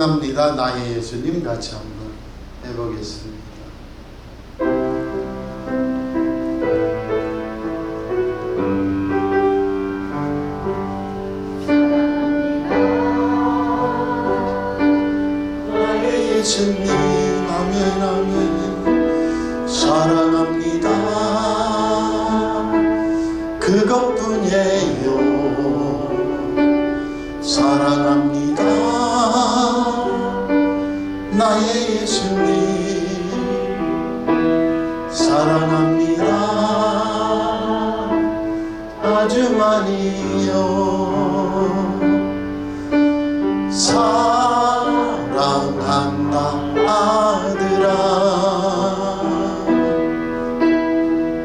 합니다. 나의 예수님 같이 한번 해보겠습니다. 나의 예수님 아멘 아멘 사랑합니다. 그것뿐이에요. 사랑합니다. 나의 예수님 사랑합니다. 아주 많이요. 사랑한다 아들아.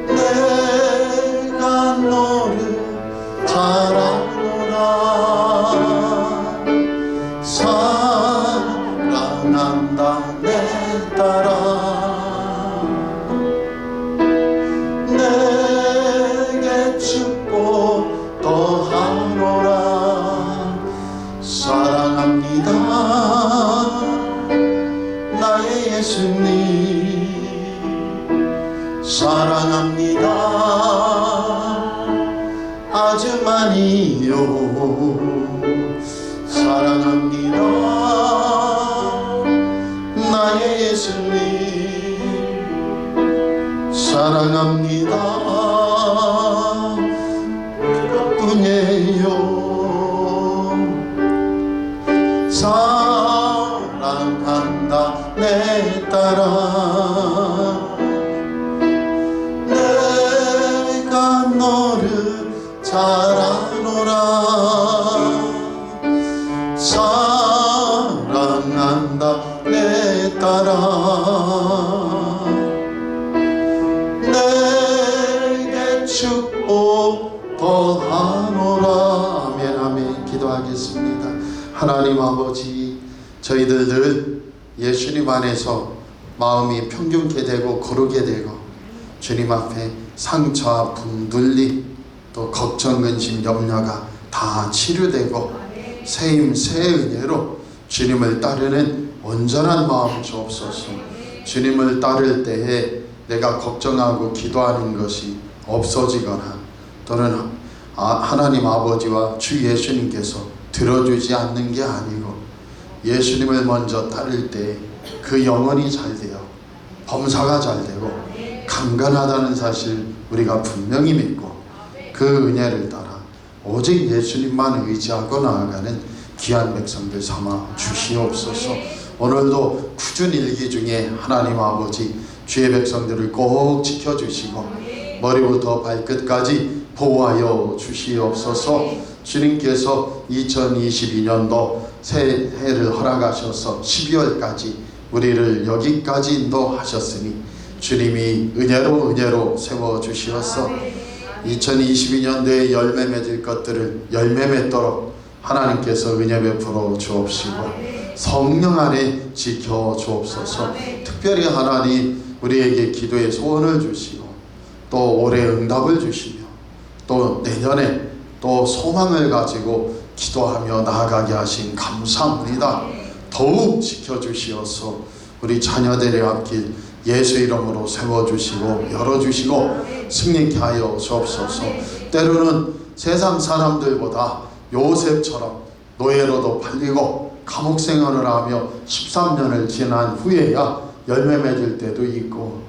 내가 너를 잘 아노라. 사랑한다 내 딸아. 내게 축복 더하노라. 사랑합니다. 나의 예수님 사랑합니다. 아주 많이요. 사랑합니다. 나의 예수님 사랑합니다. 그것뿐이에요. 사랑한다 내 딸아. 내가 너를 잘 아노라. 사랑한다 내 딸아. 내게 축복 더하노라. 아멘 아멘. 기도하겠습니다. 하나님 아버지, 저희들 늘 예수님 안에서 마음이 평균케 되고 거룩게 되고 주님 앞에 상처, 아픔, 눌림, 또 걱정, 근심, 염려가 다 치료되고 새힘, 새 은혜로 주님을 따르는 온전한 마음 주옵소서. 주님을 따를 때에 내가 걱정하고 기도하는 것이 없어지거나 또는 하나님 아버지와 주 예수님께서 들어주지 않는 게 아니고 예수님을 먼저 따를 때 그 영혼이 잘 되어 범사가 잘 되고 강건하다는 사실 우리가 분명히 믿고 그 은혜를 따라 오직 예수님만 의지하고 나아가는 귀한 백성들 삼아 주시옵소서. 오늘도 굳은 일기 중에 하나님 아버지 주의 백성들을 꼭 지켜주시고 머리부터 발끝까지 보호하여 주시옵소서. 주님께서 2022년도 새해를 허락하셔서 12월까지 우리를 여기까지 인도하셨으니 주님이 은혜로 세워주시어서 2022년도에 열매 맺을 것들을 열매 맺도록 하나님께서 은혜 베풀어 주옵시고 성령 안에 지켜 주옵소서. 특별히 하나님 우리에게 기도의 소원을 주시고 또 올해 응답을 주시며 또 내년에 또 소망을 가지고 기도하며 나아가게 하신 감사합니다. 더욱 지켜주시어서 우리 자녀들의 앞길 예수 이름으로 세워주시고 열어주시고 승리케 하여 주옵소서. 때로는 세상 사람들보다 요셉처럼 노예로도 팔리고 감옥 생활을 하며 13년을 지난 후에야 열매 맺을 때도 있고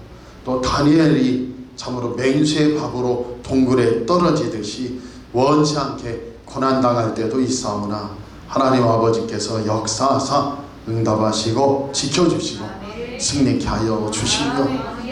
또 다니엘이 참으로 맹수의 밥으로 동굴에 떨어지듯이 원치 않게 고난당할 때도 있사오나 하나님 아버지께서 역사하사 응답하시고 지켜주시고 승리케 하여 주시며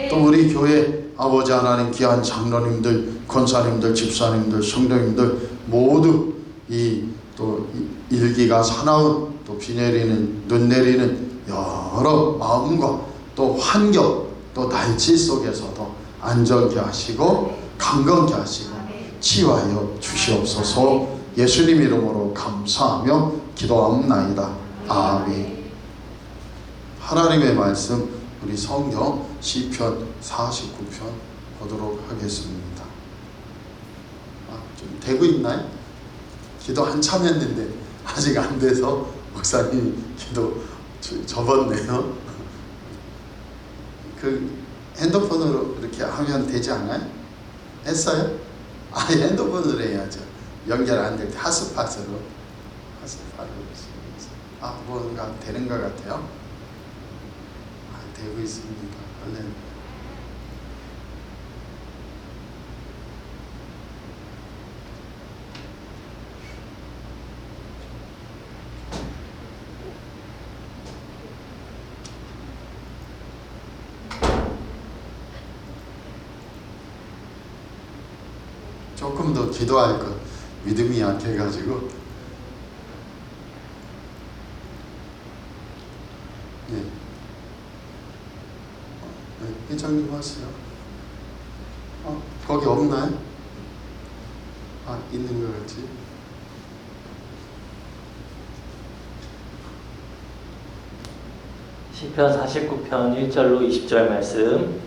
또 우리 교회 아버지 하나님 귀한 장로님들, 권사님들, 집사님들, 성도님들 모두 이 또 일기가 사나운 또 비 내리는 눈 내리는 여러 마음과 또 환경 또 날씨 속에서도 안전케 하시고 강건케 하시고 치유하여 주시옵소서. 예수님 이름으로 감사하며 기도하옵나이다. 아멘. 하나님의 말씀 우리 성경 시편 49편 보도록 하겠습니다. 좀 되고 있나요? 기도 한참 했는데 아직 안 돼서 목사님 기도 접었네요. 그 핸드폰으로 이렇게 하면 되지 않아요? 했어요? 핸드폰으로 해야죠. 연결 안 될 때 핫스팟으로 뭔가 되는 것 같아요. 되고 있습니다. 할렐루야. 조금 더 기도할 것, 믿음이 약해가지고. 네. 회장님 하세요. 거기 없나요? 있는 것 같지? 시편 49편 1절로 20절 말씀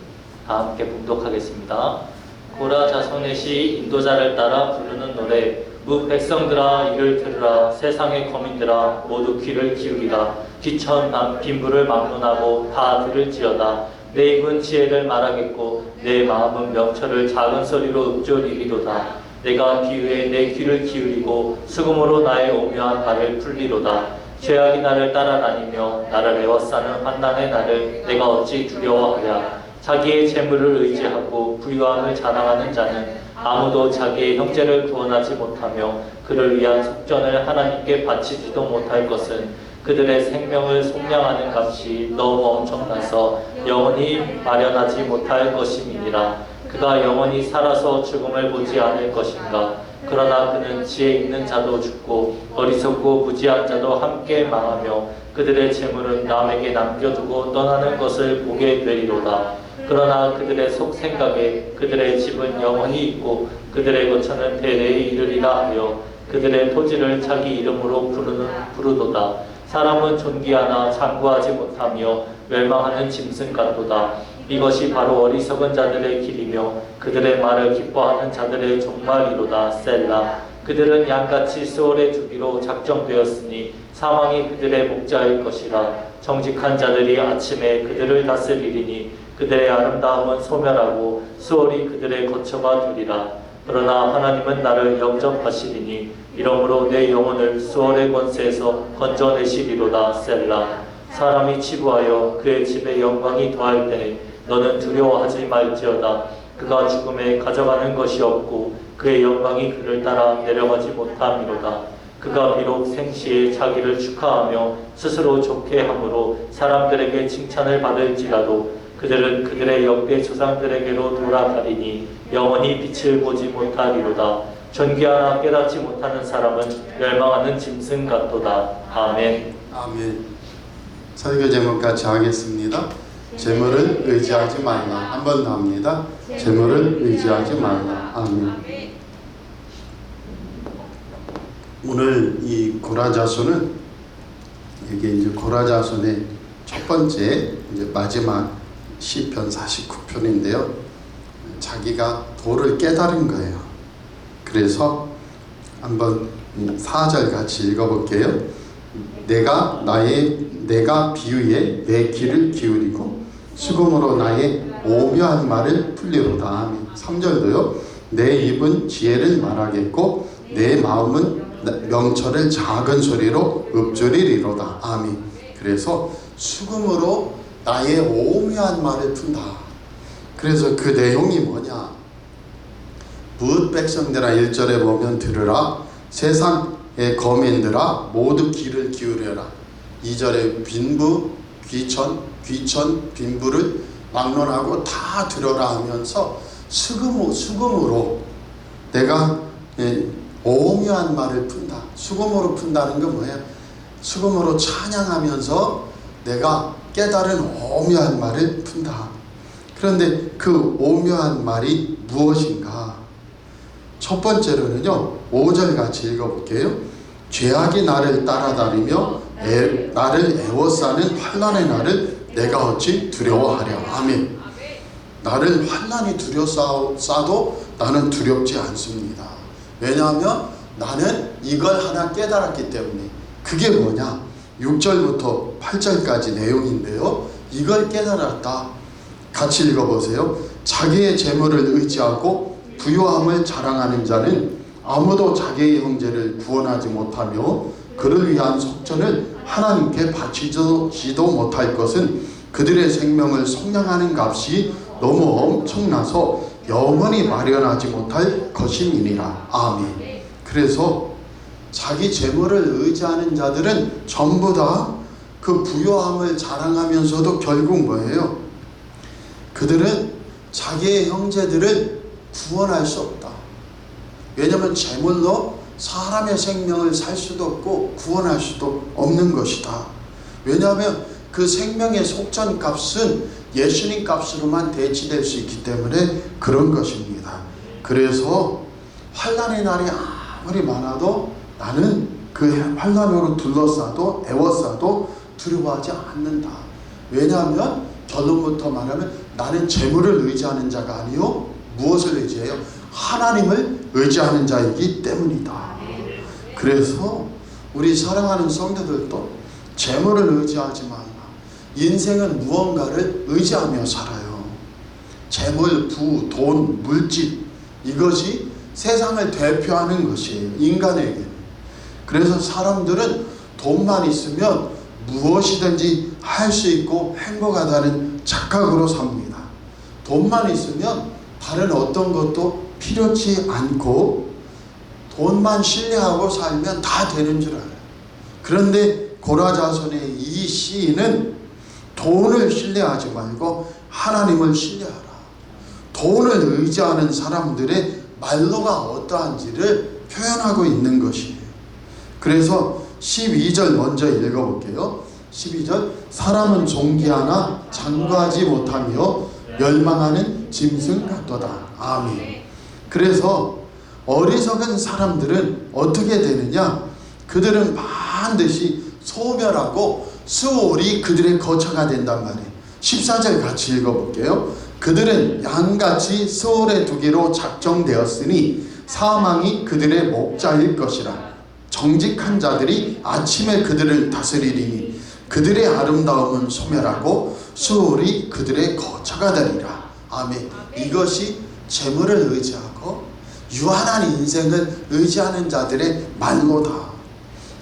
다 함께 봉독하겠습니다. 고라 자손의 시 인도자를 따라 부르는 노래. 무 백성들아 이를 들으라. 세상의 거민들아 모두 귀를 기울이라. 귀천 빈부를 막론하고 다 들을지어다. 내 입은 지혜를 말하겠고 내 마음은 명철을 작은 소리로 읊조리리로다. 내가 비유에 내 귀를 기울이고 수금으로 나의 오묘한 말을 풀리로다. 죄악이 나를 따라다니며 나를 에워싸는 환난의 날을 내가 어찌 두려워하랴. 자기의 재물을 의지하고 부유함을 자랑하는 자는 아무도 자기의 형제를 구원하지 못하며 그를 위한 속전을 하나님께 바치지도 못할 것은 그들의 생명을 속량하는 값이 너무 엄청나서 영원히 마련하지 못할 것임이니라. 그가 영원히 살아서 죽음을 보지 않을 것인가. 그러나 그는 지혜 있는 자도 죽고 어리석고 무지한 자도 함께 망하며 그들의 재물은 남에게 남겨두고 떠나는 것을 보게 되리로다. 그러나 그들의 속 생각에 그들의 집은 영원히 있고 그들의 거처는 대대에 이르리라 하여 그들의 토지를 자기 이름으로 부르도다. 사람은 존귀하나 장구하지 못하며 멸망하는 짐승 같도다. 이것이 바로 어리석은 자들의 길이며 그들의 말을 기뻐하는 자들의 종말이로다. 셀라. 그들은 양같이 수월에 주기로 작정되었으니 사망이 그들의 목자일 것이라. 정직한 자들이 아침에 그들을 다스리리니 그들의 아름다움은 소멸하고 수월이 그들의 거처가 되리라. 그러나 하나님은 나를 영접하시리니 이러므로 내 영혼을 수월의 권세에서 건져내시리로다. 셀라. 사람이 치부하여 그의 집에 영광이 더할 때에 너는 두려워하지 말지어다. 그가 죽음에 가져가는 것이 없고 그의 영광이 그를 따라 내려가지 못함이로다. 그가 비록 생시에 자기를 축하하며 스스로 좋게 함으로 사람들에게 칭찬을 받을지라도 그들은 그들의 역대 조상들에게로 돌아가리니 영원히 빛을 보지 못하리로다. 존귀하나 깨닫지 못하는 사람은 멸망하는 짐승 같도다. 아멘. 아멘. 설교 제목 같이 하겠습니다. 재물을 의지하지 말라. 한 번 더 합니다. 재물을 의지하지 말라. 아멘. 오늘 이 고라 자손은 이게 이제 고라 자손의 첫 번째 이제 마지막 시편 49편인데요. 자기가 도를 깨달은 거예요. 그래서 한번 4절 같이 읽어볼게요. 내가 비유에 내 귀를 기울이고 수금으로 나의 오묘한 말을 풀리로다. 3절도요. 내 입은 지혜를 말하겠고 내 마음은 명철을 작은 소리로 읊조리리로다. 아멘. 그래서 수금으로 나의 오묘한 말을 푼다. 그래서 그 내용이 뭐냐? 뭇 백성들아 1절에 보면 들으라. 세상의 거민들아 모두 귀를 기울여라. 2절에 빈부, 귀천, 빈부를 막론하고 다 들어라 하면서 수금으로 내가 오묘한 말을 푼다. 수금으로 푼다는 건 뭐예요? 수금으로 찬양하면서 내가 깨달은 오묘한 말을 푼다. 그런데 그 오묘한 말이 무엇인가? 첫 번째로는요, 5절 같이 읽어볼게요. 죄악이 나를 따라다니며 나를 애워싸는 환난의 날을 내가 어찌 두려워하랴. 아멘. 나를 환난이 두려워싸도 나는 두렵지 않습니다. 왜냐하면 나는 이걸 하나 깨달았기 때문에. 그게 뭐냐? 6절부터 8절까지 내용인데요. 이걸 깨달았다. 같이 읽어보세요. 자기의 재물을 의지하고 부유함을 자랑하는 자는 아무도 자기의 형제를 구원하지 못하며 그를 위한 속전을 하나님께 바치지도 못할 것은 그들의 생명을 속량하는 값이 너무 엄청나서 영원히 마련하지 못할 것임이니라. 아멘. 그래서 자기 재물을 의지하는 자들은 전부 다 그 부유함을 자랑하면서도 결국 뭐예요? 그들은 자기의 형제들을 구원할 수 없다. 왜냐하면 재물로 사람의 생명을 살 수도 없고 구원할 수도 없는 것이다. 왜냐하면 그 생명의 속전값은 예수님 값으로만 대치될 수 있기 때문에 그런 것입니다. 그래서 환난의 날이 아무리 많아도 나는 그 환난으로 둘러싸도 애워싸도 두려워하지 않는다. 왜냐하면 결론부터 말하면 나는 재물을 의지하는 자가 아니요 무엇을 의지해요? 하나님을 의지하는 자이기 때문이다. 그래서 우리 사랑하는 성도들도 재물을 의지하지 말라. 인생은 무언가를 의지하며 살아요. 재물, 부, 돈, 물질, 이것이 세상을 대표하는 것이에요. 인간에게. 그래서 사람들은 돈만 있으면 무엇이든지 할 수 있고 행복하다는 착각으로 삽니다. 돈만 있으면 다른 어떤 것도 필요치 않고 돈만 신뢰하고 살면 다 되는 줄 알아요. 그런데 고라자손의 이 시인은 돈을 신뢰하지 말고 하나님을 신뢰하라. 돈을 의지하는 사람들의 말로가 어떠한지를 표현하고 있는 것이에요. 그래서 12절 먼저 읽어볼게요. 12절 사람은 존귀하나 장구하지 못하며 멸망하는 짐승 같도다. 아멘. 그래서 어리석은 사람들은 어떻게 되느냐? 그들은 반드시 소멸하고 수월이 그들의 거처가 된단 말이에요. 14절 같이 읽어볼게요. 그들은 양같이 수월에 두기로 작정되었으니 사망이 그들의 목자일 것이라. 정직한 자들이 아침에 그들을 다스리리니 그들의 아름다움은 소멸하고 수월이 그들의 거처가 되리라. 아멘. 이것이 재물을 의지하고 유한한 인생을 의지하는 자들의 말로다.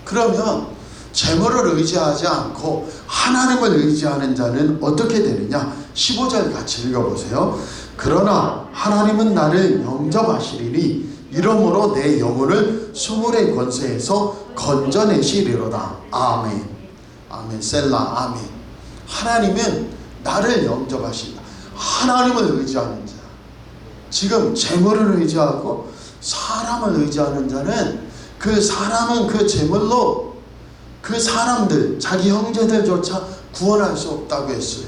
그러면 재물을 의지하지 않고 하나님을 의지하는 자는 어떻게 되느냐? 15절 같이 읽어보세요. 그러나 하나님은 나를 영접하시리니 이러므로 내 영혼을 수물의 권세에서 건져내시리로다. 아멘. 아멘. 셀라. 아멘. 하나님은 나를 영접하신다. 하나님을 의지하는 자. 지금 재물을 의지하고 사람을 의지하는 자는 그 사람은 그 재물로 그 사람들, 자기 형제들조차 구원할 수 없다고 했어요.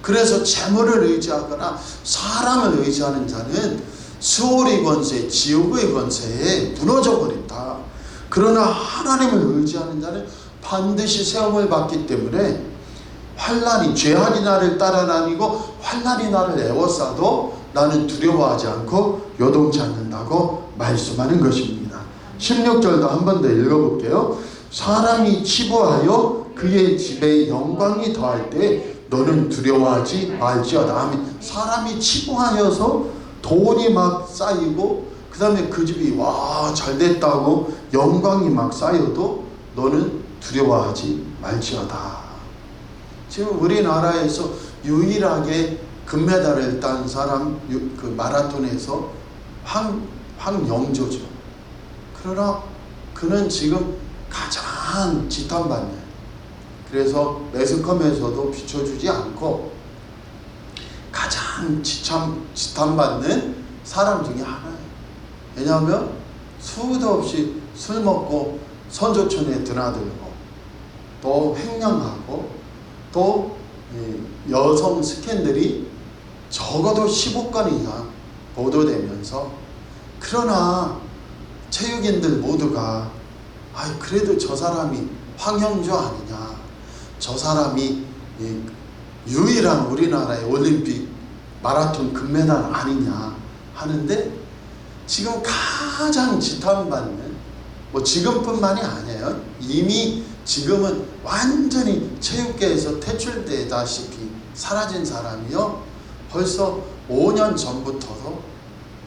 그래서 재물을 의지하거나 사람을 의지하는 자는 수월의 권세, 지옥의 권세에 무너져 버린다. 그러나 하나님을 의지하는 자는 반드시 세움을 받기 때문에 환난이, 죄악이 나를 따라다니고 환난이 나를 애워싸도 나는 두려워하지 않고 요동치 않는다고 말씀하는 것입니다. 16절도 한 번 더 읽어볼게요. 사람이 치부하여 그의 집에 영광이 더할 때 너는 두려워하지 말지어다. 아멘. 사람이 치부하여서 돈이 막 쌓이고 그 다음에 그 집이 와 잘됐다고 영광이 막 쌓여도 너는 두려워하지 말지어다. 지금 우리나라에서 유일하게 금메달을 딴 사람 그 마라톤에서 황영조죠. 그러나 그는 지금 가장 지탄받는, 그래서 매스컴에서도 비춰주지 않고 가장 지탄받는 사람 중에 하나예요. 왜냐하면 수도 없이 술 먹고 선조촌에 드나들고 또 횡령하고 또 여성 스캔들이 적어도 15건 이상 보도되면서, 그러나 체육인들 모두가 그래도 저 사람이 황영조 아니냐, 저 사람이 유일한 우리나라의 올림픽 마라톤 금메달 아니냐 하는데, 지금 가장 지탄받는, 뭐 지금뿐만이 아니에요. 이미 지금은 완전히 체육계에서 퇴출되다시피 사라진 사람이요. 벌써 5년 전부터도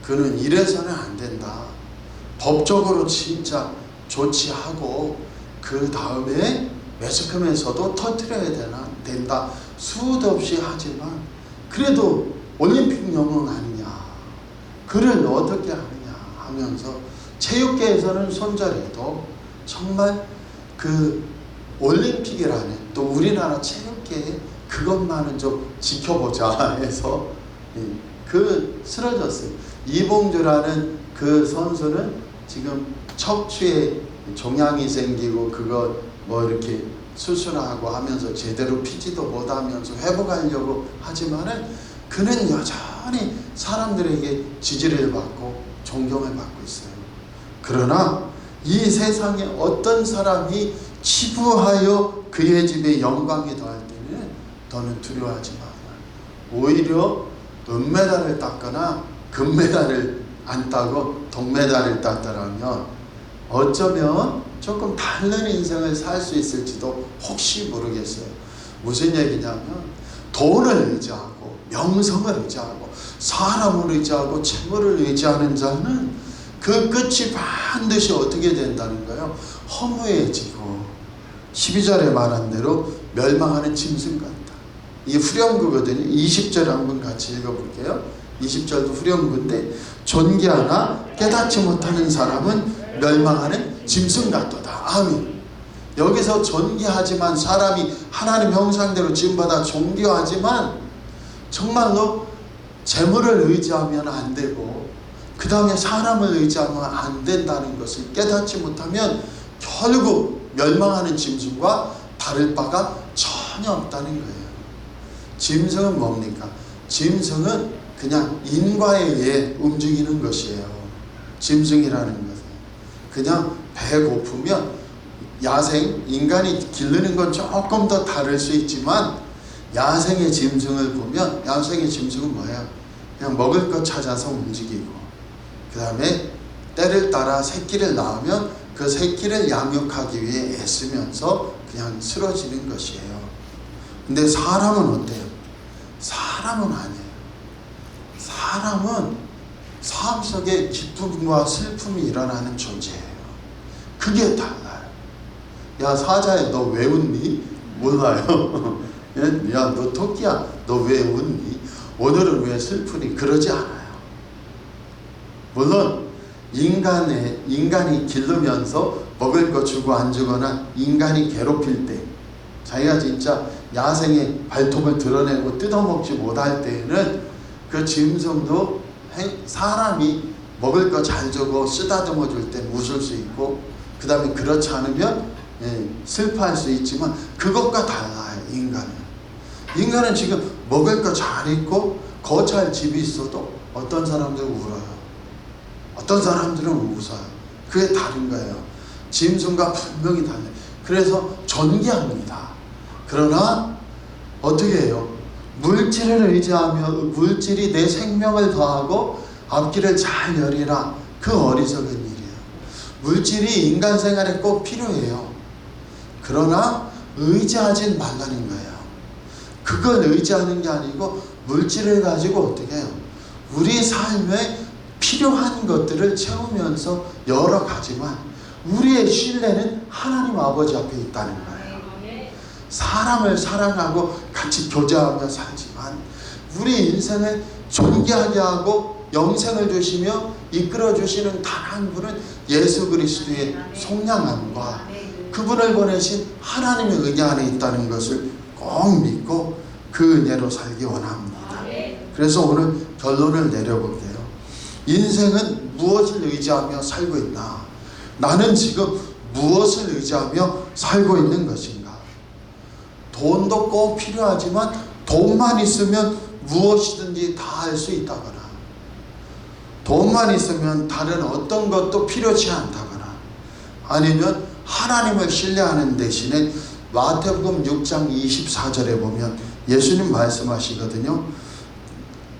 그는 이래서는 안 된다. 법적으로 진짜 조치하고 그 다음에 매스컴에서도 터뜨려야 된다. 수도 없이 하지만 그래도 올림픽 영웅 아니냐. 그를 어떻게 하느냐 하면서 체육계에서는 손절해도 정말 그 올림픽이라는 또 우리나라 체육계에 그것만은 좀 지켜보자 해서 그 쓰러졌어요. 이봉주라는 그 선수는 지금 척추에 종양이 생기고 그거 뭐 이렇게 수술하고 하면서 제대로 피지도 못하면서 회복하려고 하지만은 그는 여전히 사람들에게 지지를 받고 존경을 받고 있어요. 그러나 이 세상에 어떤 사람이 치부하여 그의 집에 영광이 더할 때는 너는 두려워하지 마라. 오히려 은메달을 땄거나 금메달을 안 따고 동메달을 땄더라면 어쩌면 조금 다른 인생을 살 수 있을지도 혹시 모르겠어요. 무슨 얘기냐면 돈을 의지하고 명성을 의지하고 사람을 의지하고 재물을 의지하는 자는 그 끝이 반드시 어떻게 된다는 거예요? 허무해지고 12절에 말한 대로 멸망하는 짐승 같다. 이게 후렴구거든요. 20절 한번 같이 읽어볼게요. 20절도 후렴구인데 존귀하나 깨닫지 못하는 사람은 멸망하는 짐승 같도다. 아멘. 여기서 존귀하지만 사람이 하나님 형상대로 지음받아 존귀하지만 정말로 재물을 의지하면 안 되고 그 다음에 사람을 의지하면 안 된다는 것을 깨닫지 못하면 결국 멸망하는 짐승과 다를 바가 전혀 없다는 거예요. 짐승은 뭡니까? 짐승은 그냥 인과에 의해 움직이는 것이에요. 짐승이라는 것은 그냥 배 고프면 야생, 인간이 기르는 건 조금 더 다를 수 있지만 야생의 짐승을 보면 야생의 짐승은 뭐예요? 그냥 먹을 것 찾아서 움직이고 그 다음에 때를 따라 새끼를 낳으면 그 새끼를 양육하기 위해 애쓰면서 그냥 쓰러지는 것이에요. 근데 사람은 어때요? 사람은 아니에요. 사람은 삶 속에 기쁨과 슬픔이 일어나는 존재예요. 그게 달라요. 야 사자야 너 왜 웃니? 몰라요. 야 너 토끼야 너 왜 웃니? 오늘은 왜 슬프니? 그러지 않아요. 물론 인간이 기르면서 먹을 거 주고 안 주거나 인간이 괴롭힐 때 자기가 진짜 야생의 발톱을 드러내고 뜯어먹지 못할 때에는 그 짐승도 사람이 먹을 거 잘 주고 쓰다듬어 줄 땐 웃을 수 있고 그 다음에 그렇지 않으면 슬퍼할 수 있지만 그것과 달라요. 인간은 지금 먹을 거 잘 있고 거처할 집이 있어도 어떤 사람들은 울어요. 어떤 사람들은 웃어요. 그게 다른 거예요. 짐승과 분명히 달라요. 그래서 존귀합니다. 그러나 어떻게 해요? 물질을 의지하며 물질이 내 생명을 더하고 앞길을 잘 열이라. 그 어리석은 일이에요. 물질이 인간 생활에 꼭 필요해요. 그러나 의지하진 말라는 거예요. 그걸 의지하는 게 아니고 물질을 가지고 어떻게 해요? 우리 삶에 필요한 것들을 채우면서 여러 가지만 우리의 신뢰는 하나님 아버지 앞에 있다는 거예요. 사람을 사랑하고 같이 교제하며 살지만 우리 인생을 존귀하게 하고 영생을 주시며 이끌어 주시는 단 한 분은 예수 그리스도의 속량함과 그분을 보내신 하나님의 은혜 안에 있다는 것을 꼭 믿고 그 은혜로 살기 원합니다. 그래서 오늘 결론을 내려볼게요. 인생은 무엇을 의지하며 살고 있나? 나는 지금 무엇을 의지하며 살고 있는 것인가? 돈도 꼭 필요하지만 돈만 있으면 무엇이든지 다 할 수 있다거나 돈만 있으면 다른 어떤 것도 필요치 않다거나 아니면 하나님을 신뢰하는 대신에 마태복음 6장 24절에 보면 예수님 말씀하시거든요.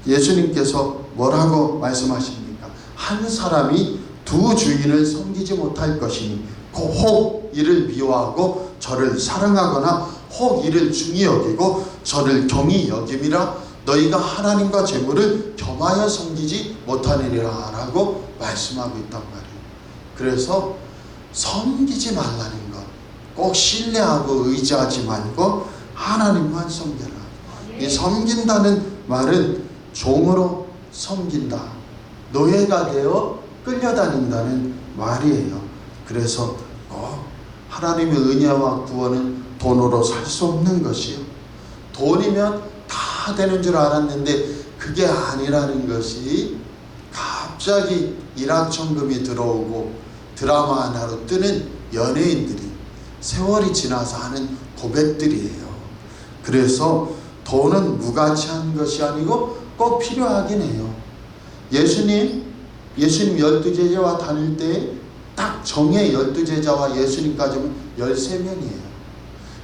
예수님께서 뭐라고 말씀하십니까? 한 사람이 두 주인을 섬기지 못할 것이니 혹 이를 미워하고 저를 사랑하거나 혹 이를 중히 여기고 저를 경히 여김이라 너희가 하나님과 재물을 겸하여 섬기지 못하느니라 라고 말씀하고 있단 말이에요. 그래서 섬기지 말라는 것, 꼭 신뢰하고 의지하지 말고 하나님만 섬겨라. 이 섬긴다는 말은 종으로 섬긴다, 노예가 되어 끌려다닌다는 말이에요. 그래서 하나님의 은혜와 구원은 돈으로 살 수 없는 것이요, 돈이면 다 되는 줄 알았는데 그게 아니라는 것이 갑자기 일확천금이 들어오고 드라마 하나로 뜨는 연예인들이 세월이 지나서 하는 고백들이에요. 그래서 돈은 무가치한 것이 아니고 꼭 필요하긴 해요. 예수님 12제자와 다닐 때 딱 정의 12제자와 예수님까지는 13명이에요.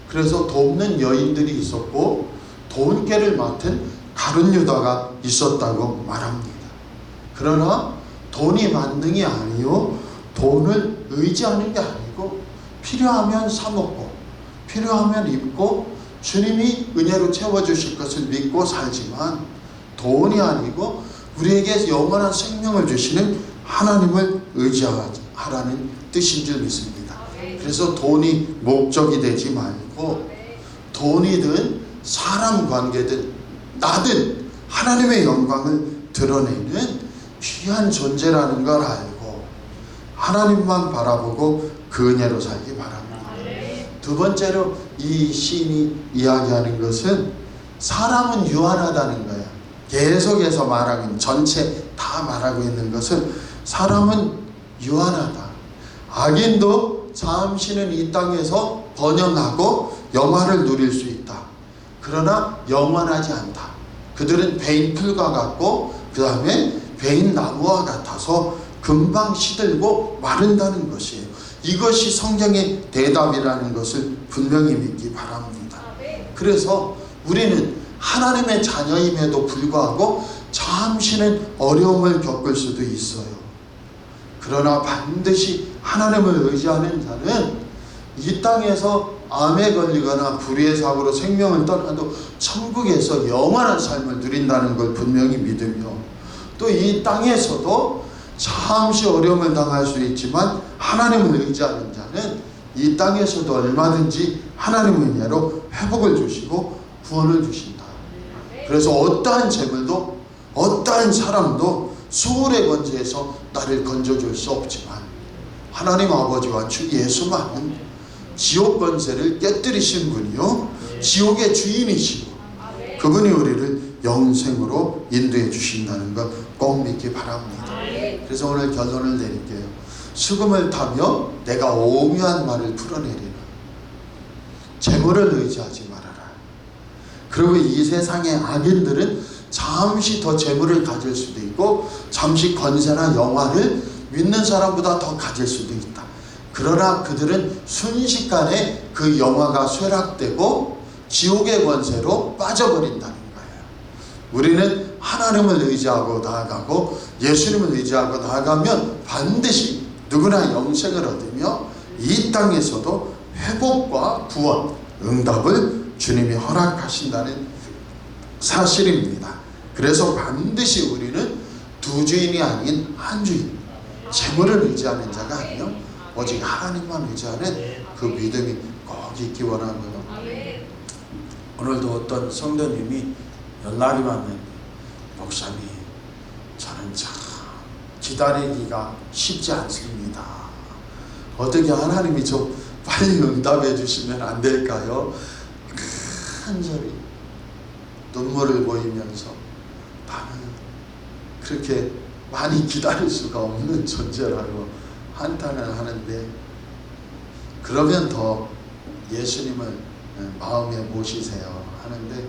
그래서 돕는 여인들이 있었고 돈깨를 맡은 가룟 유다가 있었다고 말합니다. 그러나 돈이 만능이 아니요, 돈을 의지하는 게 아니고 필요하면 사 먹고 필요하면 입고 주님이 은혜로 채워주실 것을 믿고 살지만 돈이 아니고 우리에게 영원한 생명을 주시는 하나님을 의지하라는 뜻인 줄 믿습니다. 그래서 돈이 목적이 되지 말고 돈이든 사람 관계든 나든 하나님의 영광을 드러내는 귀한 존재라는 걸 알고 하나님만 바라보고 그 은혜로 살기 바랍니다. 두 번째로 이 시인이 이야기하는 것은 사람은 유한하다는 거예요. 계속해서 말하는, 전체 다 말하고 있는 것은 사람은 유한하다. 악인도 잠시는 이 땅에서 번영하고 영화를 누릴 수 있다. 그러나 영원하지 않다. 그들은 베인 풀과 같고 그 다음에 베인 나무와 같아서 금방 시들고 마른다는 것이에요. 이것이 성경의 대답이라는 것을 분명히 믿기 바랍니다. 그래서 우리는 하나님의 자녀임에도 불구하고 잠시는 어려움을 겪을 수도 있어요. 그러나 반드시 하나님을 의지하는 자는 이 땅에서 암에 걸리거나 불의의 사고로 생명을 떠나도 천국에서 영원한 삶을 누린다는 걸 분명히 믿으며, 또 이 땅에서도 잠시 어려움을 당할 수 있지만 하나님을 의지하는 자는 이 땅에서도 얼마든지 하나님의 은혜로 회복을 주시고 구원을 주신다. 그래서 어떠한 재물도 어떠한 사람도 수월의 권세에서 나를 건져줄 수 없지만 하나님 아버지와 주 예수만은 지옥 권세를 깨뜨리신 분이요, 지옥의 주인이시고 그분이 우리를 영생으로 인도해 주신다는 것 꼭 믿기 바랍니다. 그래서 오늘 결론을 내릴게요. 수금을 타며 내가 오묘한 말을 풀어내리라. 재물을 의지하지 말아라. 그리고 이 세상의 악인들은 잠시 더 재물을 가질 수도 있고 잠시 권세나 영화를 믿는 사람보다 더 가질 수도 있다. 그러나 그들은 순식간에 그 영화가 쇠락되고 지옥의 권세로 빠져버린다는 거예요. 우리는 하나님을 의지하고 나아가고 예수님을 의지하고 나아가면 반드시 누구나 영생을 얻으며 이 땅에서도 회복과 구원, 응답을 주님이 허락하신다는 사실입니다. 그래서 반드시 우리는 두 주인이 아닌 한 주인, 재물을 의지하는 자가 아니요 오직 하나님만 의지하는 그 믿음이 꼭 있기 원하고요. 오늘도 어떤 성도님이 연락이 왔는데, 목사님, 저는 참 기다리기가 쉽지 않습니다. 어떻게 하나님이 좀 빨리 응답해 주시면 안 될까요? 간절히 눈물을 보이면서 나는 그렇게 많이 기다릴 수가 없는 존재라고 한탄을 하는데, 그러면 더 예수님을 마음에 모시세요 하는데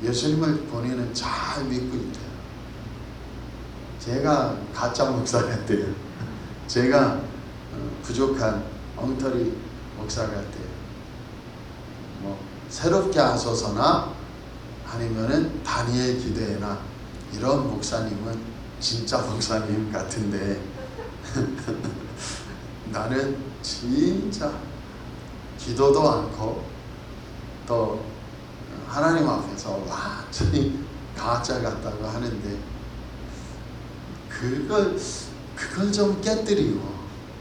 예수님을 본인은 잘 믿고 있대요. 제가 가짜 목사 같대요. 제가 부족한 엉터리 목사 같대요. 뭐 새롭게 하소서나 아니면은 다니엘 기대나 이런 목사님은 진짜 목사님 같은데 나는 진짜 기도도 않고 또 하나님 앞에서 완전히 가짜 같다고 하는데 그걸 좀 깨뜨리고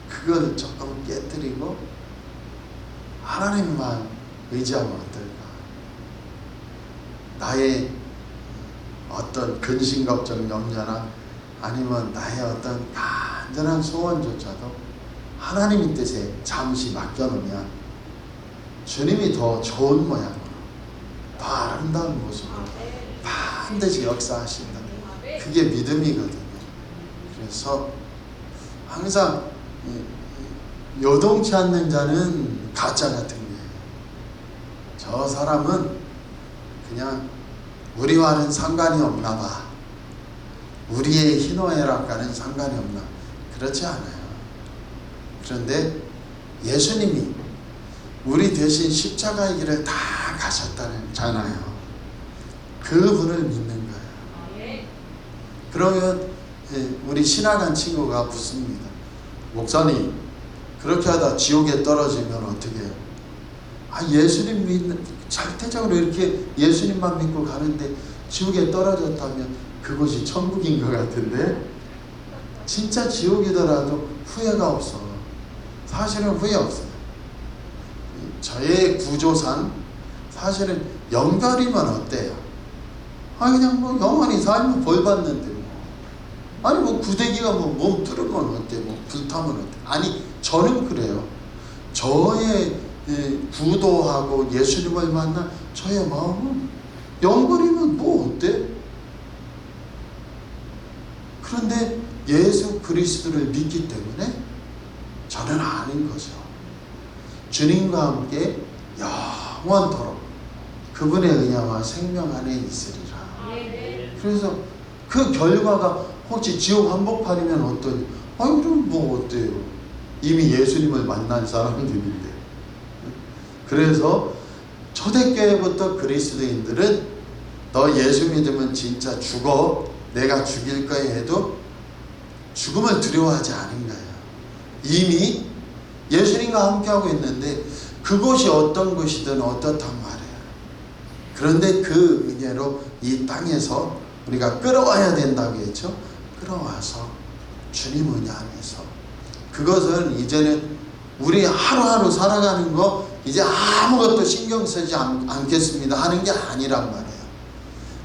그걸 조금 깨뜨리고 하나님만 의지하면 어떨까? 나의 어떤 근심 걱정 염려나 아니면 나의 어떤 간절한 소원조차도 하나님의 뜻에 잠시 맡겨놓으면 주님이 더 좋은 모양으로 더 아름다운 모습으로 반드시 역사하신다. 그게 믿음이거든요. 그래서 항상 요동치 않는 자는 가짜 같은 거예요. 저 사람은 그냥 우리와는 상관이 없나 봐. 우리의 희노애락과는 상관이 없나. 그렇지 않아요. 그런데 예수님이 우리 대신 십자가의 길을 다 가셨잖아요. 그분을 믿는 거예요. 그러면 우리 신학한 친구가 묻습니다. 목사님, 그렇게 하다 지옥에 떨어지면 어떻게 해요? 예수님 믿는, 절대적으로 이렇게 예수님만 믿고 가는데 지옥에 떨어졌다면 그곳이 천국인 것 같은데, 진짜 지옥이더라도 후회가 없어. 사실은 후회 없어요. 저의 구조상 사실은 영별이면 어때요? 그냥 뭐 영원히 살면 벌 받는데 뭐. 아니 뭐 구데기가 뭐 몸 뚫으면 어때? 뭐 불타면 어때? 아니 저는 그래요. 저의 구도하고 예수님을 만난 저의 마음은 영별이면 뭐 어때? 그런데 예수 그리스도를 믿기 때문에 저는 아는 거죠. 주님과 함께 영원토록 그분의 은혜와 생명 안에 있으리라. 그래서 그 결과가 혹시 지옥 한복판이면 어떠니? 그럼 뭐 어때요? 이미 예수님을 만난 사람들인데. 그래서 초대교회부터 그리스도인들은 너 예수 믿으면 진짜 죽어, 내가 죽일 거야 해도 죽음을 두려워하지 않은 거예요. 이미 예수님과 함께하고 있는데 그곳이 어떤 곳이든 어떻단 말이에요. 그런데 그 은혜로 이 땅에서 우리가 끌어와야 된다고 했죠. 끌어와서 주님 은혜 안에서, 그것은 이제는 우리 하루하루 살아가는 거 이제 아무것도 신경 쓰지 않겠습니다 하는 게 아니란 말이에요.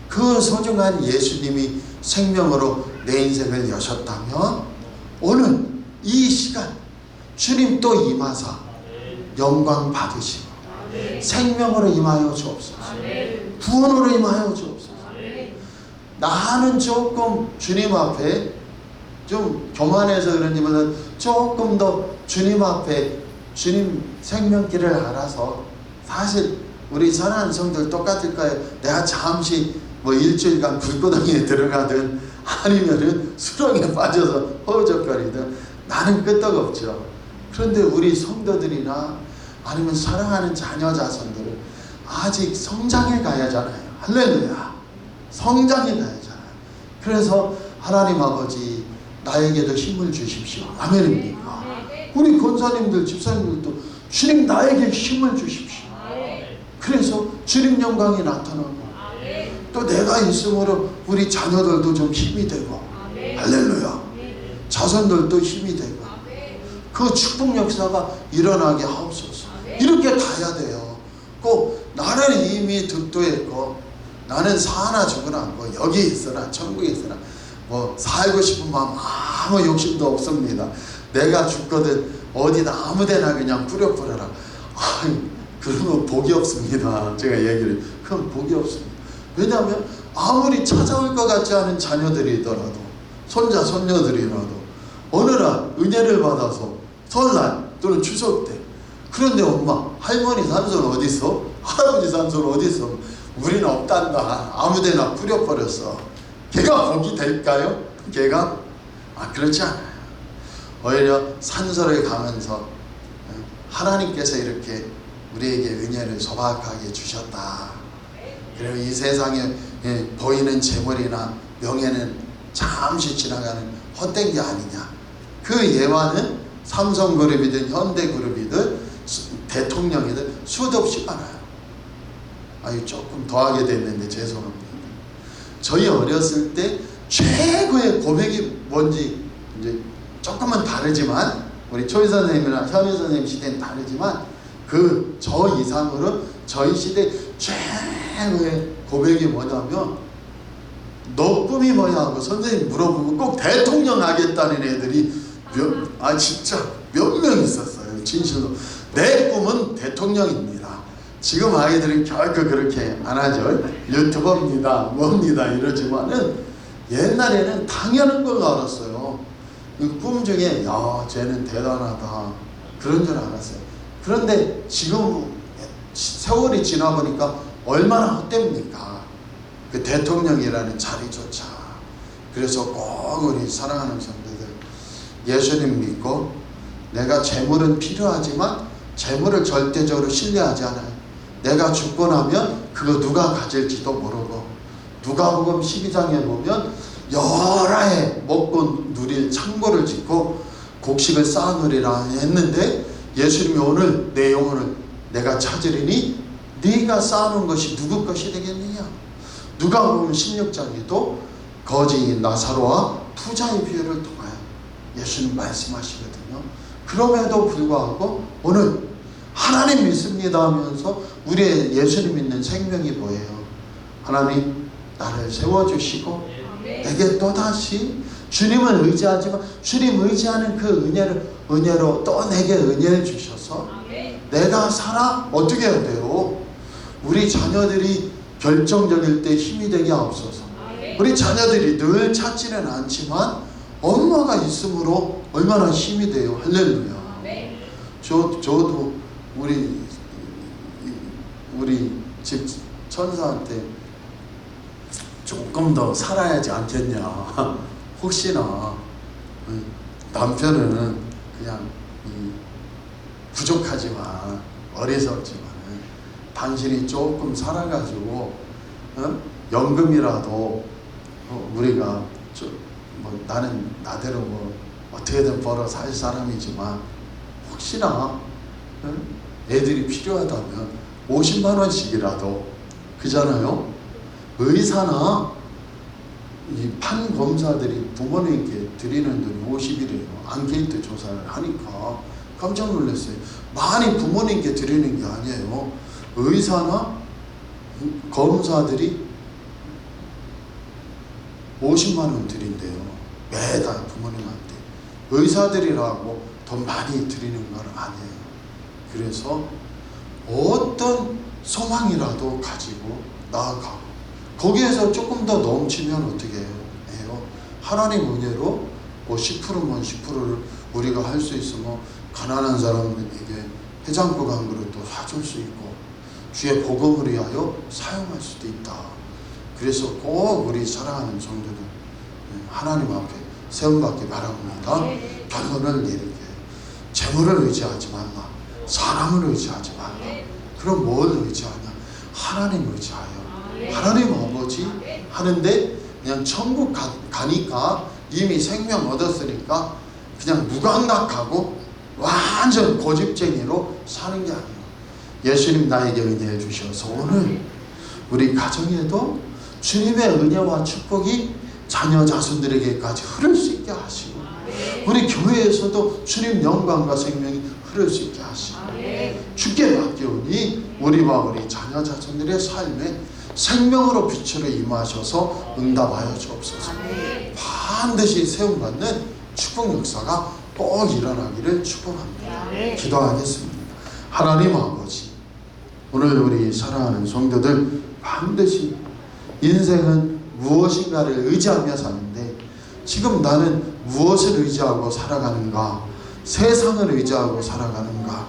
그 소중한 예수님이 생명으로 내 인생을 여셨다면 오늘 이 시간 주님 또 임하사 영광 받으시고 생명으로 임하여 주옵소서. 구원으로 임하여 주옵소서. 나는 조금 주님 앞에 좀 교만해서 그런지만 조금 더 주님 앞에 주님 생명길을 알아서, 사실 우리 선한 성들 똑같을 거예요. 내가 잠시 뭐 일주일간 불구덩이에 들어가든 아니면은 수렁에 빠져서 허우적거리든 나는 끄떡없죠. 그런데 우리 성도들이나 아니면 사랑하는 자녀 자손들은 아직 성장해 가야 하잖아요. 할렐루야. 성장해 가야 하잖아요. 그래서 하나님 아버지 나에게도 힘을 주십시오. 아멘입니까? 우리 권사님들 집사님들도 주님 나에게 힘을 주십시오. 그래서 주님 영광이 나타나고 또 내가 있음으로 우리 자녀들도 좀 힘이 되고 할렐루야. 자손들도 힘이 되고 그 축복 역사가 일어나게 하옵소서. 이렇게 가야 돼요. 꼭 나는 이미 득도했고 나는 사나 죽으나 않고 여기 있으나 천국에 있으나 뭐 살고 싶은 마음 아무 욕심도 없습니다. 내가 죽거든 어디다 아무데나 그냥 뿌려버려라. 그런 건 복이 없습니다. 제가 얘기를, 그건 복이 없습니다. 왜냐하면 아무리 찾아올 것 같지 않은 자녀들이더라도 손자 손녀들이라도 어느 날 은혜를 받아서 설날 또는 추석 때, 그런데 엄마 할머니 산소는 어디 있어? 할아버지 산소는 어디 있어? 우리는 없단다. 아무데나 뿌려버렸어. 걔가 복이 될까요? 걔가? 그렇지 않아요. 오히려 산소를 가면서 하나님께서 이렇게 우리에게 은혜를 소박하게 주셨다. 그리고 이 세상에 보이는 재물이나 명예는 잠시 지나가는 헛된 게 아니냐. 그 예화는 삼성그룹이든 현대그룹이든 대통령이든 수도 없이 많아요. 아유, 조금 더하게 됐는데 죄송합니다. 저희 어렸을 때 최고의 고백이 뭔지 이제 조금은 다르지만, 우리 초희 선생님이나 현희 선생님 시대는 다르지만, 저 이상으로 저희 시대 최고의 고백이 뭐냐면, 너 꿈이 뭐냐 하고 선생님 물어보면 꼭 대통령 하겠다는 애들이 진짜 몇 명 있었어요. 진실로 내 꿈은 대통령입니다. 지금 아이들은 결코 그렇게 안 하죠. 유튜버입니다, 뭡니다 이러지만은 옛날에는 당연한 걸 알았어요. 꿈 중에 야, 쟤는 대단하다 그런 줄 알았어요. 그런데 지금 세월이 지나보니까 얼마나 헛됩니까? 그 대통령이라는 자리조차. 그래서 꼭 우리 사랑하는 성도들, 예수님 믿고, 내가 재물은 필요하지만 재물을 절대적으로 신뢰하지 않아요. 내가 죽고 나면 그거 누가 가질지도 모르고, 누가복음 12장에 보면 여러 해 먹고 누릴 창고를 짓고 곡식을 쌓아놓으리라 했는데, 예수님이 오늘 내 영혼을 내가 찾으리니 네가 쌓아놓은 것이 누구 것이 되겠느냐. 누가복음 16장에도 거지인 나사로와 부자의 비유를 통하여 예수님 말씀하시거든요. 그럼에도 불구하고 오늘 하나님 믿습니다 하면서 우리의 예수님 믿는 생명이 뭐예요? 하나님 나를 세워주시고 내게 또다시 주님을 의지하지만 주님 의지하는 그 은혜로 또 내게 은혜를 주셔서 내가 살아 어떻게 해야 돼요? 우리 자녀들이 결정적일 때 힘이 되게 하옵소서. 우리 자녀들이 늘 찾지는 않지만 엄마가 있으므로 얼마나 힘이 돼요. 할렐루야. 저도 우리 집 천사한테 조금 더 살아야지 않겠냐. 혹시나 남편은 그냥 부족하지만 어리석지만 당신이 조금 살아가지고 연금이라도 우리가 나는 나대로 어떻게든 벌어 살 사람이지만 혹시나 애들이 필요하다면 50만 원씩이라도, 그잖아요. 의사나 이 판검사들이 부모님께 드리는 돈이 50이래요. 앙케이트 조사를 하니까 깜짝 놀랐어요. 많이 부모님께 드리는 게 아니에요. 의사나 검사들이 50만 원 드린대요. 매달 부모님한테. 의사들이라고 돈 많이 드리는 건 아니에요. 그래서 어떤 소망이라도 가지고 나아가고, 거기에서 조금 더 넘치면 어떻게 해요? 하나님 은혜로 10%면 10%를 우리가 할 수 있으면 가난한 사람에게 해장국 한 그릇도 사줄 수 있고 주의 복음을 위하여 사용할 수도 있다. 그래서 꼭 우리 사랑하는 성도들 하나님 앞에 세움받기 바랍니다. 결론을 내리게. 재물을 의지하지 말라. 사람을 의지하지 말라. 그럼 뭘 의지하냐? 하나님 의지하여. 하나님 아버지 하는데 그냥 천국 가니까 이미 생명 얻었으니까 그냥 무감각하고 완전 고집쟁이로 사는 게 아니에요. 예수님 나에게 은혜해 주셔서 오늘 우리 가정에도 주님의 은혜와 축복이 자녀 자손들에게까지 흐를 수 있게 하시고, 우리 교회에서도 주님 영광과 생명이 흐를 수 있게 하시고, 주께 맡기오니 우리와 우리 자녀 자손들의 삶에 생명으로 빛으로 임하셔서 응답하여 주옵소서. 반드시 세움받는 축복 역사가 꼭 일어나기를 축복합니다. 기도하겠습니다. 하나님 아버지, 오늘 우리 사랑하는 성도들 반드시 인생은 무엇인가를 의지하며 사는데 지금 나는 무엇을 의지하고 살아가는가? 세상을 의지하고 살아가는가?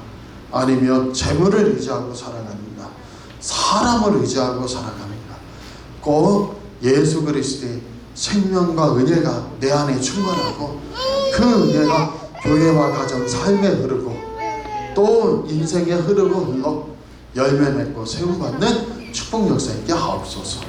아니면 재물을 의지하고 살아가는가? 사람을 의지하고 살아가는가? 꼭 예수 그리스도의 생명과 은혜가 내 안에 충만하고 그 은혜가 교회와 가정 삶에 흐르고 또 인생에 흘러 열매 맺고 세움받는 축복 역사 있게 하옵소서.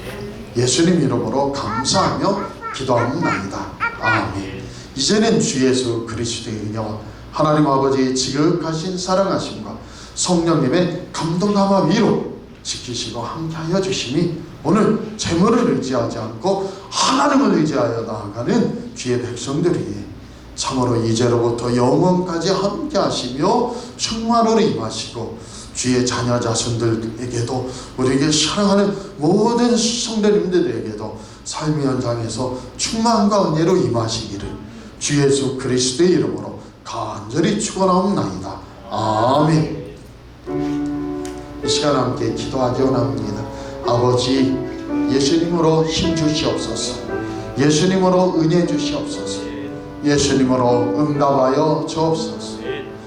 예수님 이름으로 감사하며 기도하옵나이다. 아멘. 이제는 주 예수 그리스도의 은혜와 하나님 아버지의 지극하신 사랑하심과 성령님의 감동감화 위로 지키시고 함께하여 주시니 오늘 재물을 의지하지 않고 하나님을 의지하여 나아가는 주의 백성들이 참으로 이제로부터 영원까지 함께하시며 충만으로 임하시고 주의 자녀 자손들에게도 우리에게 사랑하는 모든 성도님들에게도 삶의 현장에서 충만과 은혜로 임하시기를 주 예수 그리스도의 이름으로 간절히 축원하옵나이다. 아멘. 이 시간 함께 기도하기 원합니다. 아버지, 예수님으로 힘 주시옵소서. 예수님으로 은혜 주시옵소서. 예수님으로 응답하여 주옵소서.